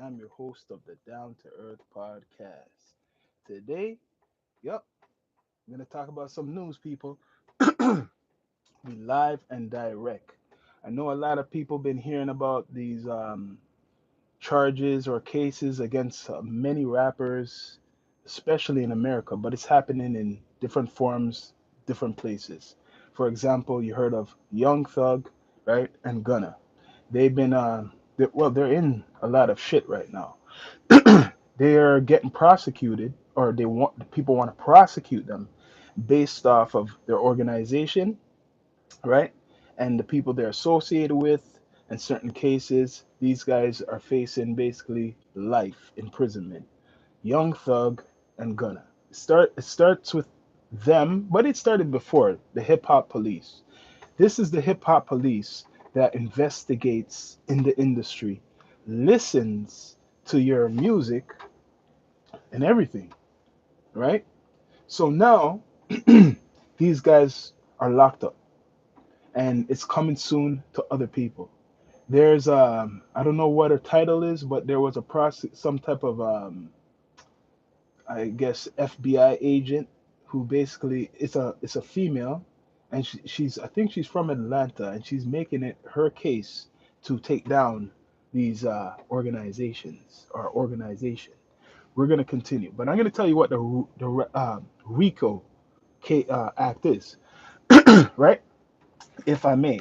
I'm your host of the Down to Earth podcast. Today, yep, I'm going to talk about some news, people. We live and direct. I know a lot of people been hearing about these charges or cases against many rappers, especially in America, but it's happening in different forms, different places. For example, you heard of Young Thug, right, and Gunna. They've been, they're in a lot of shit right now. They're getting prosecuted, or people want to prosecute them based off of their organization, right? And the people they're associated with. In certain cases, these guys are facing basically life imprisonment. Young Thug and Gunna. It starts with them, but it started before the Hip Hop Police. This is the Hip Hop Police that investigates in the industry, listens to your music and everything, right? So now these guys are locked up, and it's coming soon to other people. There's I don't know what her title is, but there was a process, some type of I guess FBI agent who basically it's a female, and she's I think she's from Atlanta, and she's making it her case to take down these organizations or organization. We're gonna continue, but I'm gonna tell you what the RICO Act is, right? If I may,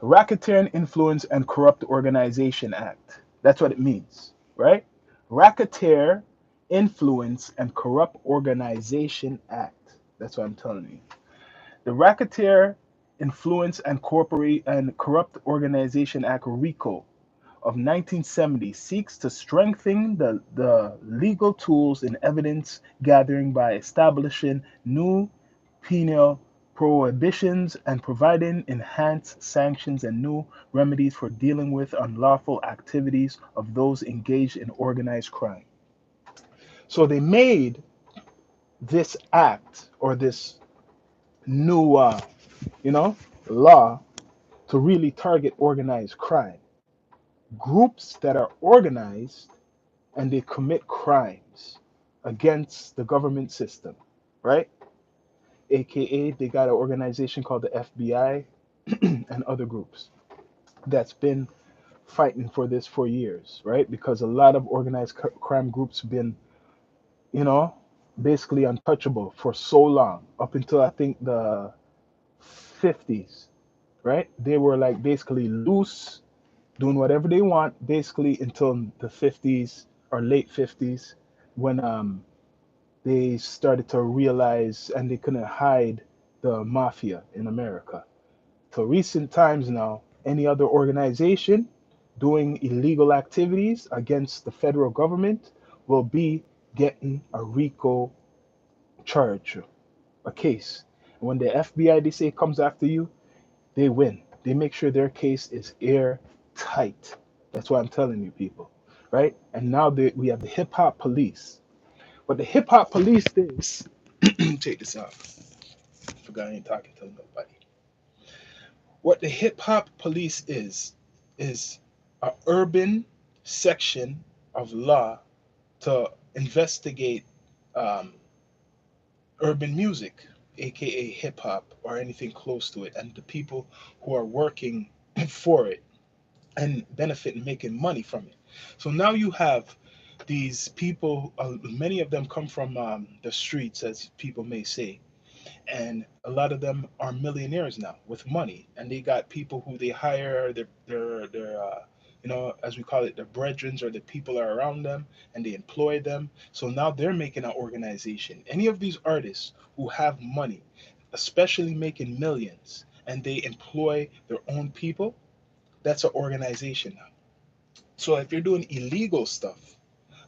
Racketeering Influence and Corrupt Organization Act. That's what it means, right? Racketeer Influence and Corrupt Organization Act. That's what I'm telling you. The Racketeer Influence and Corrupt Organization Act, RICO, of 1970 seeks to strengthen the legal tools in evidence gathering by establishing new penal prohibitions and providing enhanced sanctions and new remedies for dealing with unlawful activities of those engaged in organized crime. So they made this act or this new, you know, law to really target organized crime. Groups that are organized and they commit crimes against the government system, right? AKA, they got an organization called the FBI and other groups that's been fighting for this for years, right? Because a lot of organized crime groups been, you know, basically untouchable for so long, up until I think the 50s, right? They were like basically loose, doing whatever they want, basically until the 50s or late 50s, when they started to realize and they couldn't hide the mafia in America. So recent times now, any other organization doing illegal activities against the federal government will be getting a RICO charge, a case. And when the FBI, they say, comes after you, they win. They make sure their case is airtight. That's what I'm telling you, people, right? And now we have the hip hop police. What the hip hop police is, take this off. I forgot I ain't talking to nobody. What the hip hop police is a urban section of law to investigate um, urban music, aka hip hop or anything close to it, and the people who are working for it and benefit and making money from it. So now you have these people, many of them come from the streets, as people may say, and a lot of them are millionaires now with money, and they got people who they hire, as we call it, their brethrens or the people are around them, and they employ them. So now they're making an organization. Any of these artists who have money, especially making millions, and they employ their own people, that's an organization now. So if you're doing illegal stuff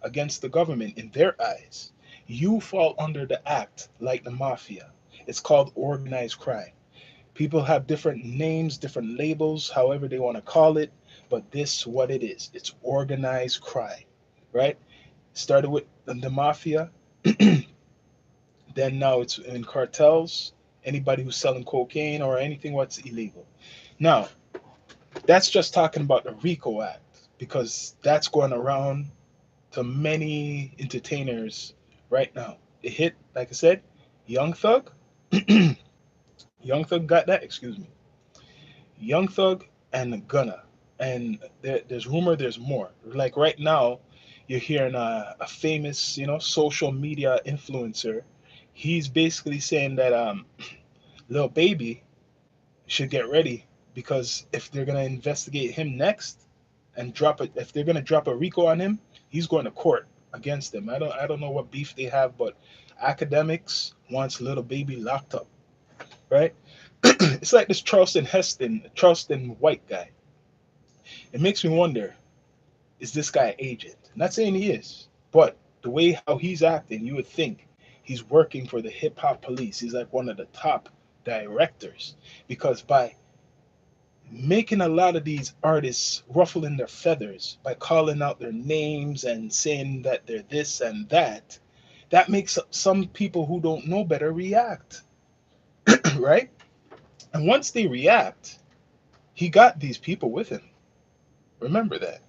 against the government in their eyes, you fall under the act like the mafia. It's called organized crime. People have different names, different labels, however they want to call it, but this is what it is. It's organized crime, right? Started with the mafia, then now it's in cartels, anybody who's selling cocaine or anything what's illegal. Now, that's just talking about the RICO Act. because that's going around to many entertainers right now. It hit, like I said, Young Thug. Young Thug got that, excuse me. Young Thug and Gunna. And there's rumor there's more. Like right now, you're hearing a famous, social media influencer. He's basically saying that Lil Baby should get ready because if they're gonna investigate him next and drop it, if they're gonna drop a RICO on him, he's going to court against them. I don't know what beef they have, but academics wants Little Baby locked up, right? It's like this Charleston White guy. It makes me wonder, is this guy an agent? I'm not saying he is, but the way how he's acting, you would think he's working for the hip hop police. He's like one of the top directors because by making a lot of these artists ruffling their feathers by calling out their names and saying that they're this and that, that makes some people who don't know better react, right? And once they react, he got these people with him. Remember that.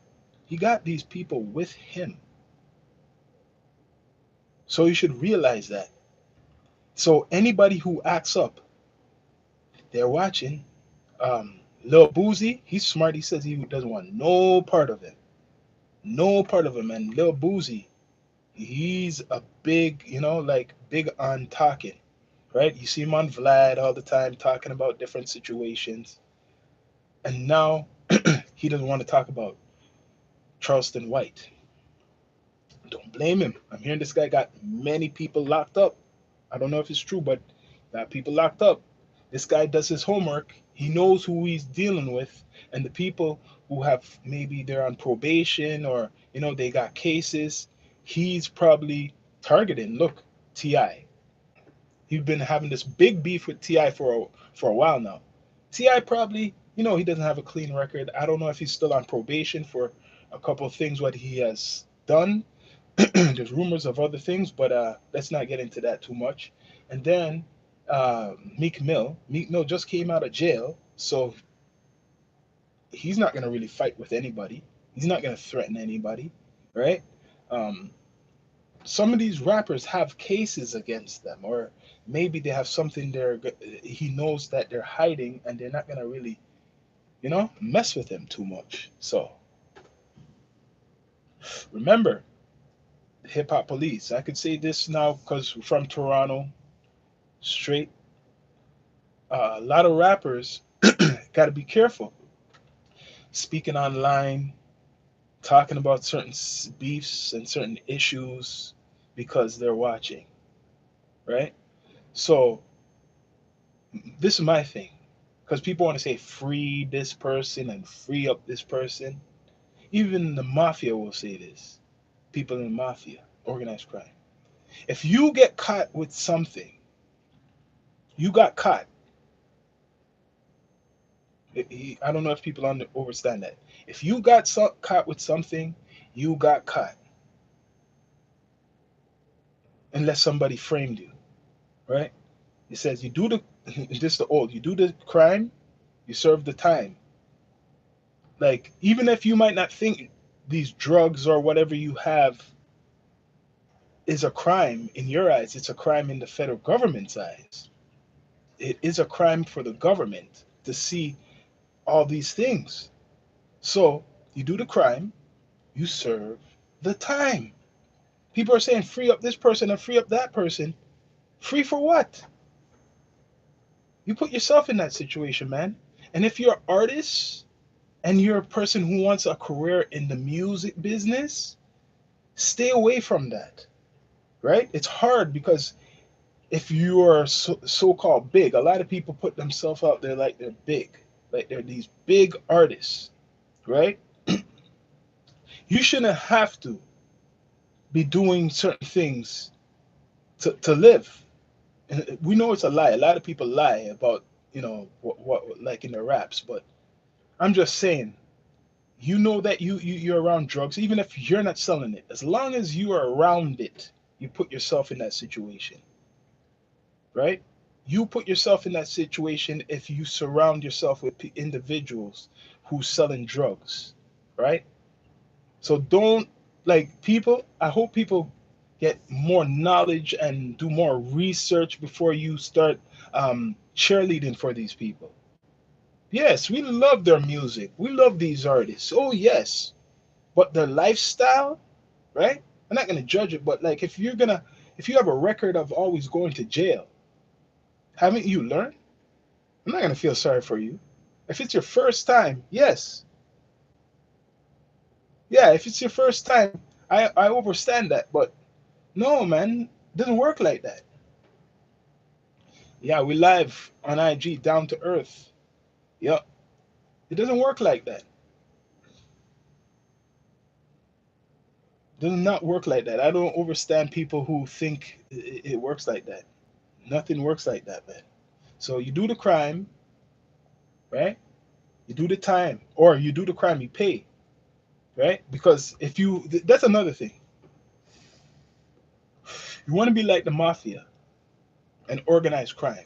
He got these people with him. So you should realize that. So anybody who acts up, they're watching. Lil Boozy, he's smart. He says he doesn't want no part of it. No part of him. And Lil Boozy, he's a big, like big on talking, right? You see him on Vlad all the time talking about different situations. And now he doesn't want to talk about Charleston White. Don't blame him. I'm hearing this guy got many people locked up. I don't know if it's true, but got people locked up. This guy does his homework. He knows who he's dealing with, and the people who have maybe they're on probation or they got cases. He's probably targeting. Look, Ti. He's been having this big beef with Ti for a while now. Ti probably he doesn't have a clean record. I don't know if he's still on probation for a couple of things what he has done. There's rumors of other things, but let's not get into that too much. And then Meek Mill just came out of jail, so he's not gonna really fight with anybody. He's not gonna threaten anybody, right? Um, some of these rappers have cases against them, or maybe they have something he knows that they're hiding, and they're not gonna really, mess with him too much. So remember, hip hop police. I could say this now because from Toronto, straight. A lot of rappers got to be careful speaking online, talking about certain beefs and certain issues because they're watching, right? So this is my thing, because people want to say free this person and free up this person. Even the mafia will say this. People in the mafia, organized crime. If you get caught with something, you got caught. I don't know if people understand that. If you got caught with something, you got caught unless somebody framed you, right? It says you do the this the old you do the crime, you serve the time. Like even if you might not think these drugs or whatever you have is a crime in your eyes, it's a crime in the federal government's eyes. It is a crime for the government to see all these things. So you do the crime, you serve the time. People are saying free up this person and free up that person. Free for what? You put yourself in that situation, man. And if you're an artist and you're a person who wants a career in the music business, stay away from that, right? It's hard because if you are so-called big, a lot of people put themselves out there like they're big, like they're these big artists, right? You shouldn't have to be doing certain things to live. And we know it's a lie. A lot of people lie about, what like in their raps, but I'm just saying, that you're around drugs, even if you're not selling it, as long as you are around it, you put yourself in that situation, right? You put yourself in that situation if you surround yourself with individuals who selling drugs, right? So don't, like, people, I hope people get more knowledge and do more research before you start cheerleading for these people. Yes, we love their music. We love these artists. Oh, yes. But their lifestyle, right? I'm not going to judge it, but like if you have a record of always going to jail, haven't you learned? I'm not going to feel sorry for you. If it's your first time, yes. Yeah, if it's your first time, I understand that. But no, man, it doesn't work like that. Yeah, we live on IG, down to earth. Yep. It doesn't work like that. It does not work like that. I don't understand people who think it works like that. Nothing works like that, man. So you do the crime, right? You do the time, or you do the crime, you pay, right? Because if you, that's another thing. You want to be like the mafia and organized crime.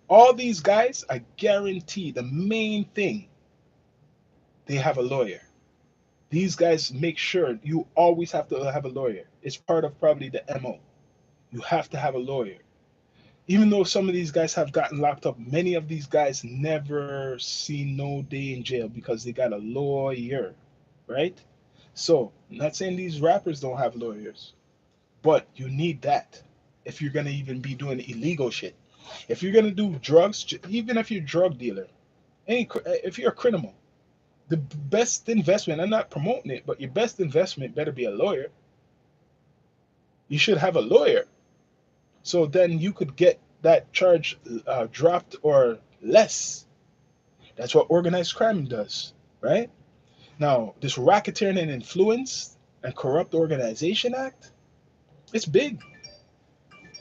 All these guys, I guarantee the main thing, they have a lawyer. These guys make sure you always have to have a lawyer. It's part of probably the MO. You have to have a lawyer. Even though some of these guys have gotten locked up, many of these guys never see no day in jail because they got a lawyer, right? So, I'm not saying these rappers don't have lawyers, but you need that if you're gonna even be doing illegal shit. If you're gonna do drugs, even if you're a drug dealer, if you're a criminal, the best investment, I'm not promoting it, but your best investment better be a lawyer. You should have a lawyer. So then you could get that charge dropped or less. That's what organized crime does, right? Now, this Racketeering and Influence and Corrupt Organization Act, it's big.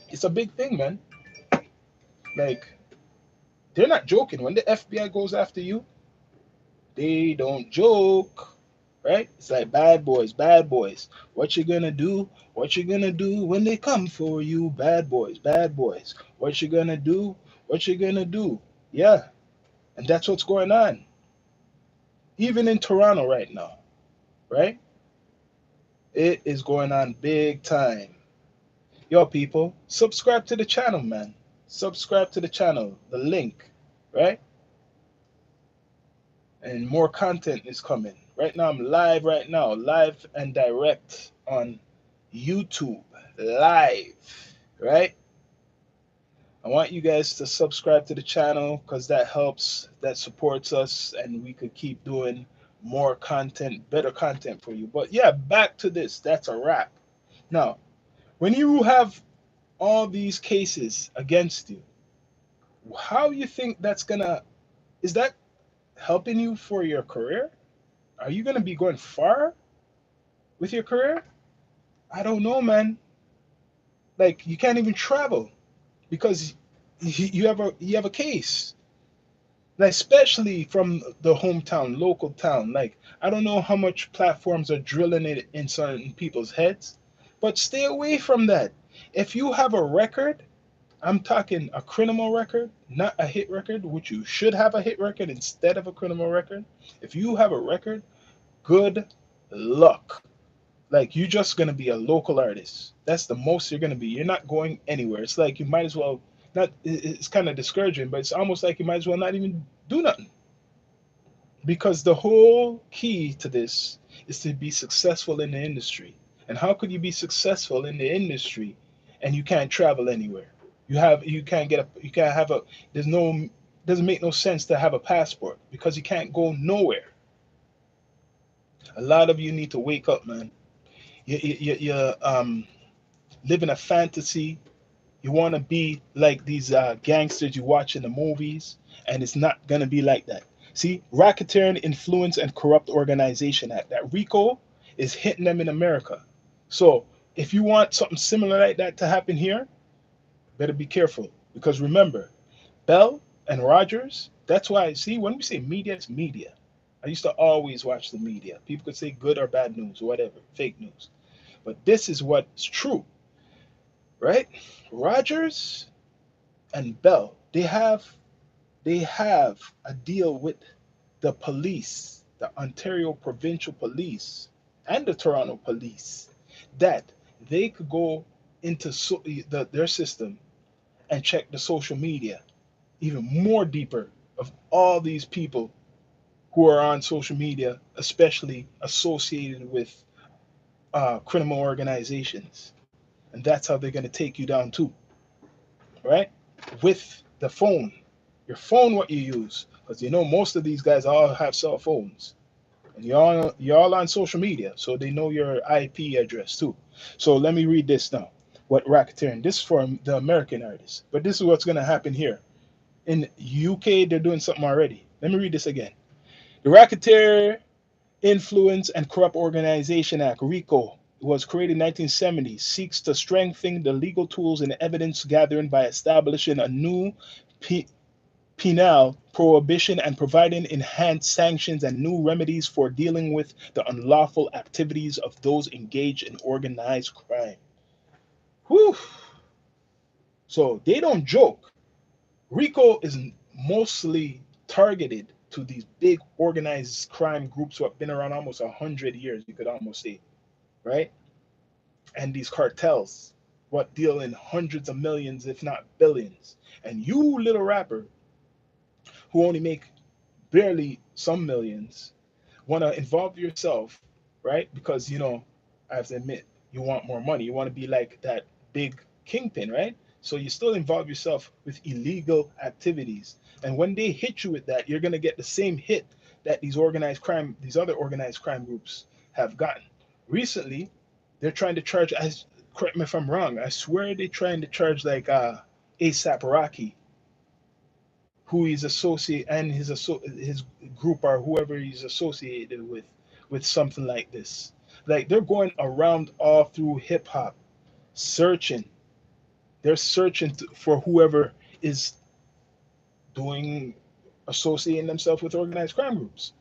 It's a big thing, man. Like, they're not joking. When the FBI goes after you, they don't joke, right? It's like bad boys, bad boys. What you gonna do? What you gonna do when they come for you? Bad boys, bad boys. What you gonna do? What you gonna do? Yeah, and that's what's going on. Even in Toronto right now, right? It is going on big time. Yo, people, subscribe to the channel, man. Subscribe to the channel, the link, right? And more content is coming. Right now, I'm live right now, live and direct on YouTube, live, right? I want you guys to subscribe to the channel because that helps, that supports us, and we could keep doing more content, better content for you. But yeah, back to this. That's a wrap. Now, when you have all these cases against you, how you think that's gonna, is that helping you for your career? Are you gonna be going far with your career? I don't know, man. Like, you can't even travel because you have a case. Like, especially from the hometown, local town. Like, I don't know how much platforms are drilling it in certain people's heads, but stay away from that. If you have a record, I'm talking a criminal record, not a hit record, which you should have a hit record instead of a criminal record. If you have a record, good luck. Like, you're just gonna be a local artist. That's the most you're gonna be. You're not going anywhere. It's like you might as well not. It's kind of discouraging, but it's almost like you might as well not even do nothing. Because the whole key to this is to be successful in the industry. And how could you be successful in the industry and you can't travel anywhere? You can't have a there's no doesn't make no sense to have a passport because you can't go nowhere. A lot of you need to wake up, man. You live in a fantasy. You want to be like these gangsters you watch in the movies, and it's not gonna be like that. See, Racketeering, Influence, and Corrupt Organization Act. That RICO is hitting them in America. So if you want something similar like that to happen here, better be careful because remember, Bell and Rogers. That's why. See, when we say media, it's media. I used to always watch the media. People could say good or bad news, or whatever, fake news. But this is what's true, right? Rogers and Bell, they have a deal with the police, the Ontario Provincial Police. and the Toronto police that they could go into their system and check the social media even more deeper of all these people who are on social media, especially associated with criminal organizations. And that's how they're going to take you down too, right? With the phone, your phone, what you use, because you know most of these guys all have cell phones, and y'all on social media, so they know your IP address too. So let me read this now. What racketeering? This is for the American artists, but this is what's going to happen here in UK. They're doing something already. Let me read this again. The Racketeer Influence and Corrupt Organization Act, RICO, was created in 1970, seeks to strengthen the legal tools and evidence gathering by establishing a new penal prohibition and providing enhanced sanctions and new remedies for dealing with the unlawful activities of those engaged in organized crime. Whew. So they don't joke. RICO is mostly targeted to these big organized crime groups who have been around almost 100 years, you could almost say, right? And these cartels, what deal in hundreds of millions, if not billions. And you, little rapper, who only make barely some millions, want to involve yourself, right? Because, I have to admit, you want more money. You want to be like that big kingpin, right? So you still involve yourself with illegal activities. And when they hit you with that, you're going to get the same hit that these other organized crime groups have gotten. Recently, they're trying to charge, correct me if I'm wrong, I swear they're trying to charge like ASAP Rocky, who he's associated, and his group or whoever he's associated with something like this. Like they're going around all through hip hop, searching. They're searching for whoever is doing associating themselves with organized crime groups.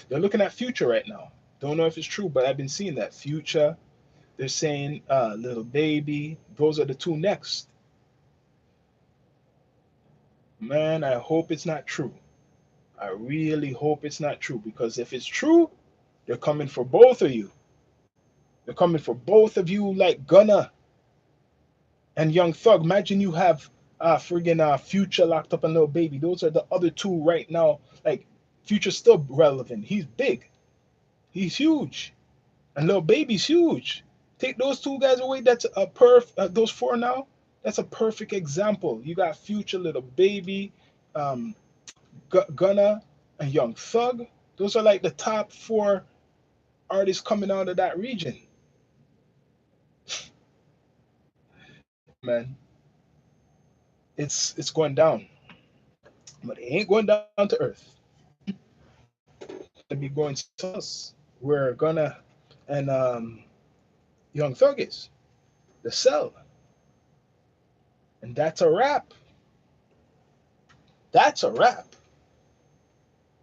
They're looking at Future right now. Don't know if it's true, but I've been seeing that Future. They're saying Little Baby. Those are the two next. Man, I hope it's not true. I really hope it's not true, because if it's true, they're coming for both of you. They're coming for both of you, like Gunna and Young Thug. Imagine you have friggin' Future locked up and Lil Baby. Those are the other two right now. Like Future's still relevant. He's big. He's huge. And Lil Baby's huge. Take those two guys away. That's a those four now. That's a perfect example. You got Future, Little Baby, um, Gunna, and Young Thug. Those are like the top four artists coming out of that region, man. It's going down, but it ain't going down to earth. It'll be going somewhere else. We're gonna and Young Thug is the cell, and that's a wrap. That's a wrap.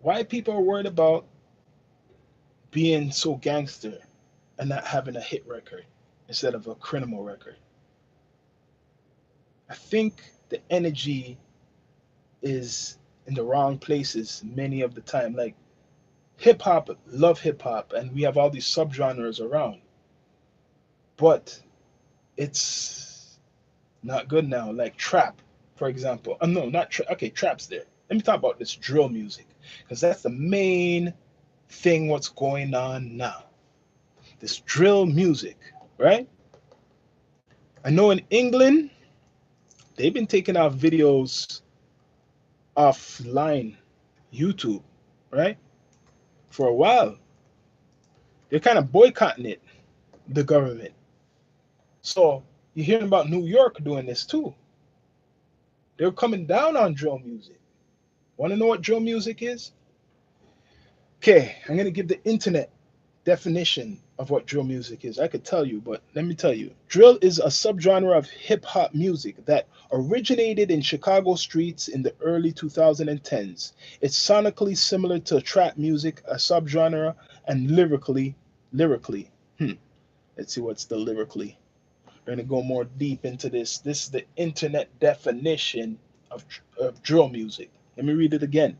Why people are worried about being so gangster and not having a hit record instead of a criminal record? I think the energy is in the wrong places many of the time. Like hip hop, love hip hop, and we have all these subgenres around, but it's not good now. Like trap, for example. No, not trap. Okay, trap's there. Let me talk about this drill music, because that's the main thing. What's going on now? This drill music, right? I know in England they've been taking off videos offline, YouTube, right? For a while, they're kind of boycotting it, the government. So you're hearing about New York doing this too. They're coming down on drill music. Want to know what drill music is? Okay, I'm going to give the internet definition of what drill music is. I could tell you, but let me tell you. Drill is a subgenre of hip hop music that originated in Chicago streets in the early 2010s. It's sonically similar to trap music, a subgenre, and lyrically. Let's see what's the lyrically. We're going to go more deep into this. This is the internet definition of drill music. Let me read it again.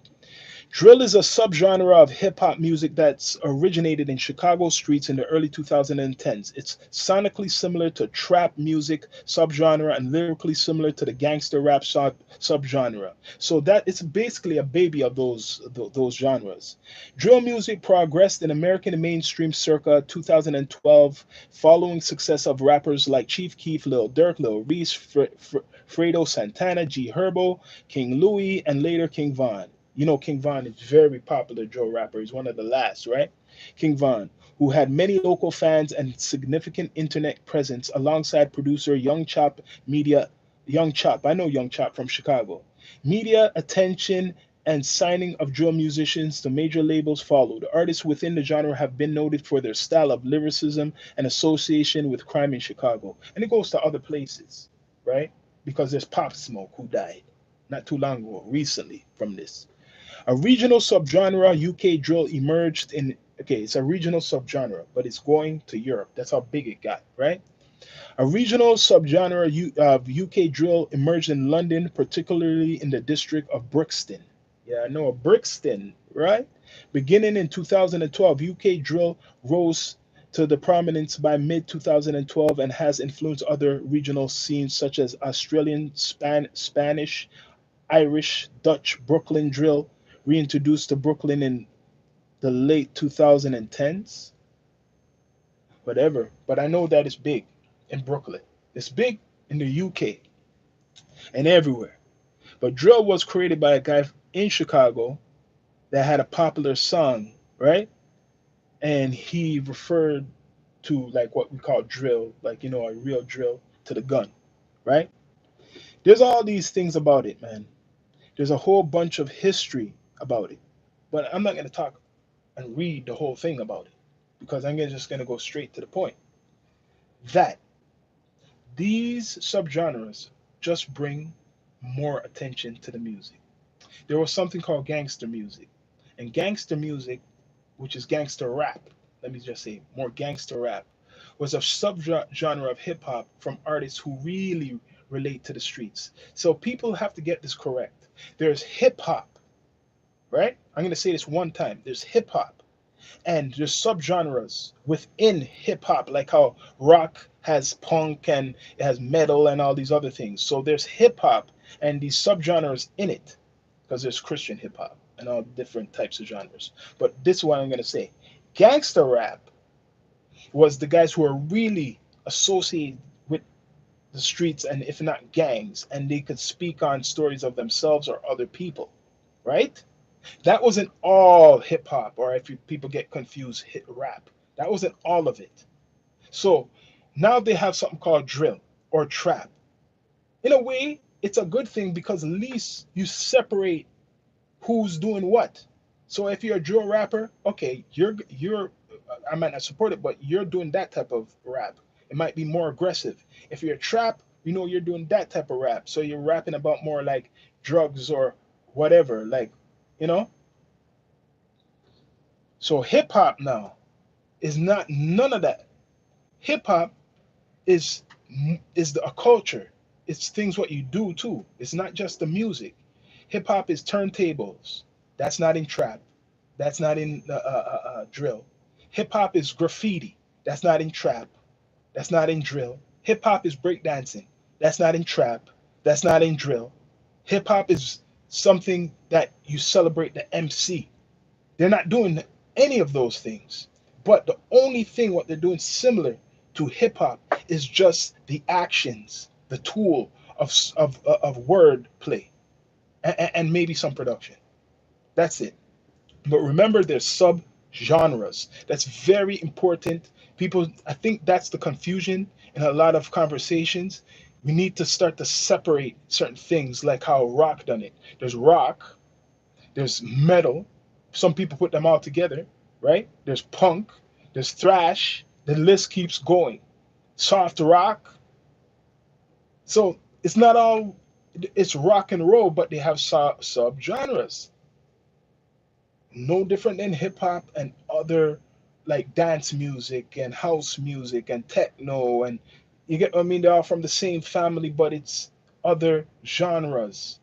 Drill is a subgenre of hip hop music that's originated in Chicago streets in the early 2010s. It's sonically similar to trap music subgenre and lyrically similar to the gangster rap subgenre. So that it's basically a baby of those genres. Drill music progressed in American mainstream circa 2012 following success of rappers like Chief Keef, Lil Durk, Lil Reese, Fredo Santana, G Herbo, King Louis, and later King Von. You know, King Von is very popular drill rapper. He's one of the last, right? King Von, who had many local fans and significant internet presence alongside producer Young Chop Media. Young Chop, I know Young Chop from Chicago. Media attention and signing of drill musicians to major labels followed. Artists within the genre have been noted for their style of lyricism and association with crime in Chicago. And it goes to other places, right? Because there's Pop Smoke who died not too long ago, recently from this. A regional subgenre UK drill emerged in okay, it's a regional subgenre, but it's going to Europe. That's how big it got, right? A regional subgenre of UK drill emerged in London, particularly in the district of Brixton. Yeah, I know, Brixton, right? Beginning in 2012, UK drill rose to the prominence by mid 2012 and has influenced other regional scenes such as Australian Spanish, Irish, Dutch Brooklyn drill, reintroduced to Brooklyn in the late 2010s, whatever. But I know that it's big in Brooklyn. It's big in the UK and everywhere. But drill was created by a guy in Chicago that had a popular song, right? And he referred to like what we call drill, like a real drill to the gun, right? There's all these things about it, man. There's a whole bunch of history about it. But I'm not going to talk and read the whole thing about it because I'm just going to go straight to the point that these subgenres just bring more attention to the music. There was something called gangster music, and gangster music, which is gangster rap, let me just say more gangster rap, was a subgenre of hip hop from artists who really relate to the streets. So people have to get this correct. There's hip hop, right? I'm going to say this one time. There's hip hop and there's subgenres within hip hop, like how rock has punk and it has metal and all these other things. So there's hip hop and these subgenres in it, because there's Christian hip hop and all different types of genres. But this is what I'm gonna say: gangster rap was the guys who are really associated with the streets and if not gangs, and they could speak on stories of themselves or other people, right? That wasn't all hip hop, or if people get confused, hit rap. That wasn't all of it. So now they have something called drill or trap. In a way, it's a good thing because at least you separate who's doing what. So if you're a drill rapper, okay, you're I might not support it, but you're doing that type of rap. It might be more aggressive. If you're a trap, you're doing that type of rap. So you're rapping about more like drugs or whatever, like you know. So hip hop now is not none of that. Hip hop is a culture. It's things what you do too. It's not just the music. Hip hop is turntables. That's not in trap. That's not in drill. Hip hop is graffiti. That's not in trap. That's not in drill. Hip hop is breakdancing. That's not in trap. That's not in drill. Hip hop is something that you celebrate the MC. They're not doing any of those things. But the only thing what they're doing similar to hip hop is just the actions, the tool of word play, and maybe some production. That's it. But remember, there's sub genres. That's very important. People, I think that's the confusion in a lot of conversations. We need to start to separate certain things, like how rock done it. There's rock, there's metal. Some people put them all together, right? There's punk, there's thrash. The list keeps going. Soft rock. So it's not all, it's rock and roll, but they have subgenres. No different than hip hop and other like dance music and house music and techno. And you get what I mean? They're all from the same family, but it's other genres.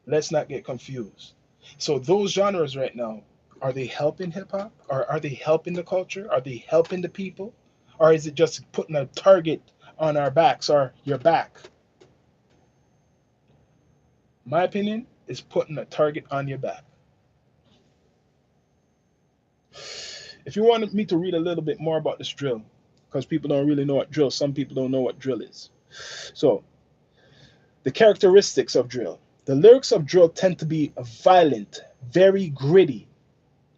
Let's not get confused. So those genres right now, are they helping hip hop? Or are they helping the culture? Are they helping the people? Or is it just putting a target on our backs or your back? My opinion is putting a target on your back. If you wanted me to read a little bit more about this drill, because people don't really know what drill, some people don't know what drill is. So, the characteristics of drill. The lyrics of drill tend to be violent, very gritty,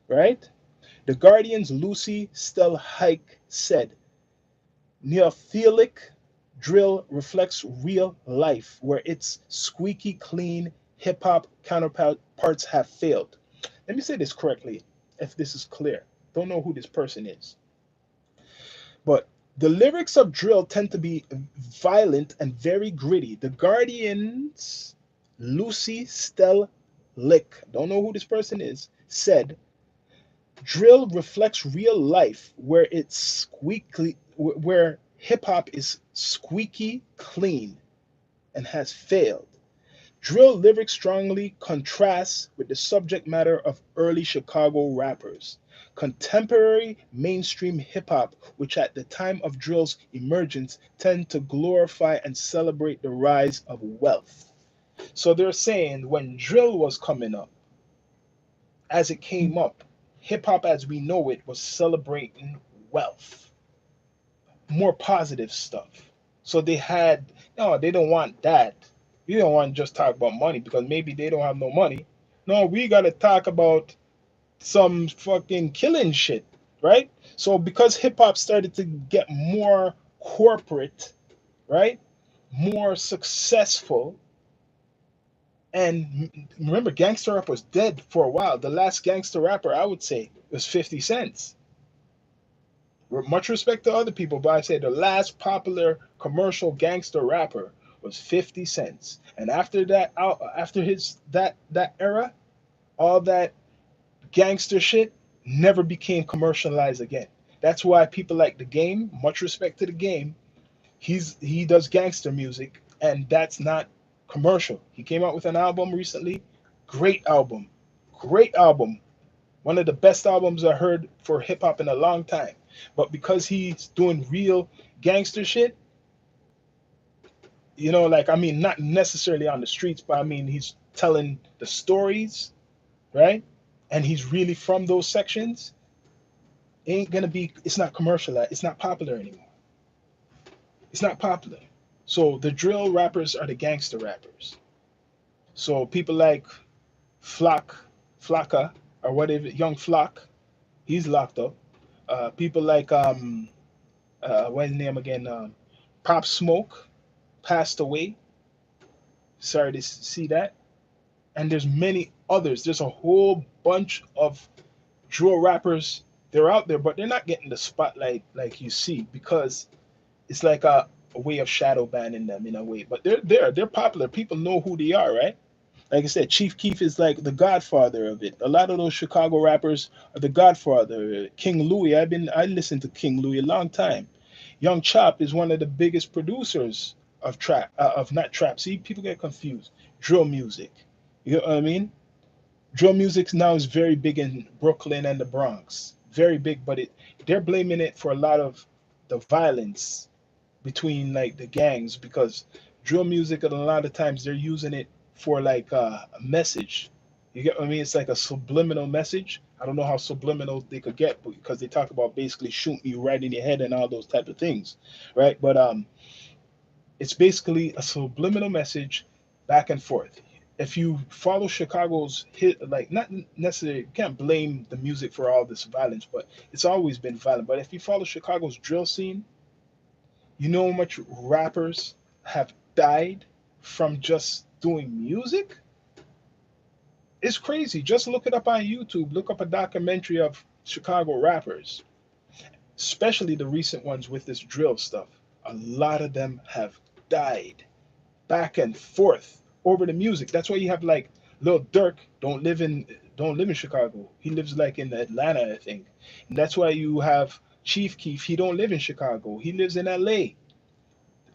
right? The Guardian's Lucy Stelhike said, Neophilic drill reflects real life, where its squeaky clean hip hop counterparts have failed. Let me say this correctly, if this is clear. Don't know who this person is. But the lyrics of drill tend to be violent and very gritty. The Guardian's Lucy Stellick, don't know who this person is, said, drill reflects real life where hip hop is squeaky clean and has failed. Drill lyrics strongly contrast with the subject matter of early Chicago rappers. Contemporary mainstream hip hop, which at the time of drill's emergence tend to glorify and celebrate the rise of wealth. So they're saying when drill was coming up, as it came up, hip hop as we know it was celebrating wealth, more positive stuff. So they had, no, they don't want that. We don't want to just talk about money because maybe they don't have no money. No, we got to talk about some fucking killing shit, right? So because hip hop started to get more corporate, right? More successful. And remember, gangster rap was dead for a while. The last gangster rapper, I would say, was 50 Cent. Much respect to other people, but I say the last popular commercial gangster rapper was 50 Cent. And after that, after his that era, all that gangster shit never became commercialized again. That's why people like the game. Much respect to the game. He does gangster music, and that's not commercial. He came out with an album recently. Great album, great album. One of the best albums I heard for hip hop in a long time. But because he's doing real gangster shit, like I mean, not necessarily on the streets, but I mean, he's telling the stories, right? And he's really from those sections. Ain't gonna be. It's not commercialized. It's not popular anymore. It's not popular. So the drill rappers are the gangster rappers. So people like Flock, Flocka, or whatever, Young Flock, he's locked up. People like what's his name again? Pop Smoke passed away. Sorry to see that. And there's many others. There's a whole bunch of drill rappers. They're out there, but they're not getting the spotlight like you see because it's like a way of shadow banning them in a way. But they're there. They're popular. People know who they are, right? Like I said, Chief Keef is like the godfather of it. A lot of those Chicago rappers are the godfather. King Louis, I listened to King Louis a long time. Young Chop is one of the biggest producers of trap, of not trap. See, people get confused. Drill music. You know what I mean? Drill music now is very big in Brooklyn and the Bronx. Very big, but they're blaming it for a lot of the violence between like the gangs because drill music a lot of times they're using it for like a message. You get what I mean? It's like a subliminal message. I don't know how subliminal they could get because they talk about basically shooting you right in your head and all those type of things, right? But it's basically a subliminal message back and forth. If you follow Chicago's hit, like not necessarily, you can't blame the music for all this violence, but it's always been violent. But if you follow Chicago's drill scene, you know how much rappers have died from just doing music? It's crazy. Just look it up on YouTube. Look up a documentary of Chicago rappers, especially the recent ones with this drill stuff. A lot of them have died back and forth over the music. That's why you have like Lil Durk don't live in Chicago. He lives like in Atlanta, I think. And that's why you have Chief Keef. He don't live in Chicago. He lives in LA.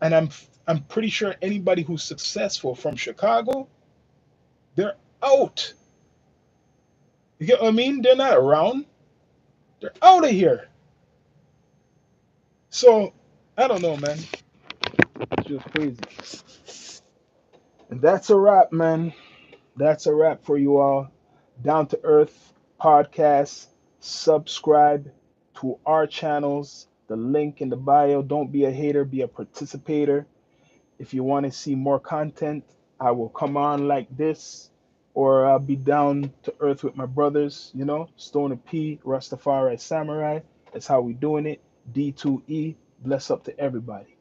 And I'm pretty sure anybody who's successful from Chicago, they're out. You get what I mean? They're not around. They're out of here. So I don't know, man. It's just crazy. And that's a wrap, man. That's a wrap for you all. Down to Earth podcast. Subscribe to our channels. The link in the bio. Don't be a hater, be a participator. If you want to see more content, I will come on like this, or I'll be down to earth with my brothers, Stoner P, Rastafari Samurai. That's how we doing it. D2E. Bless up to everybody.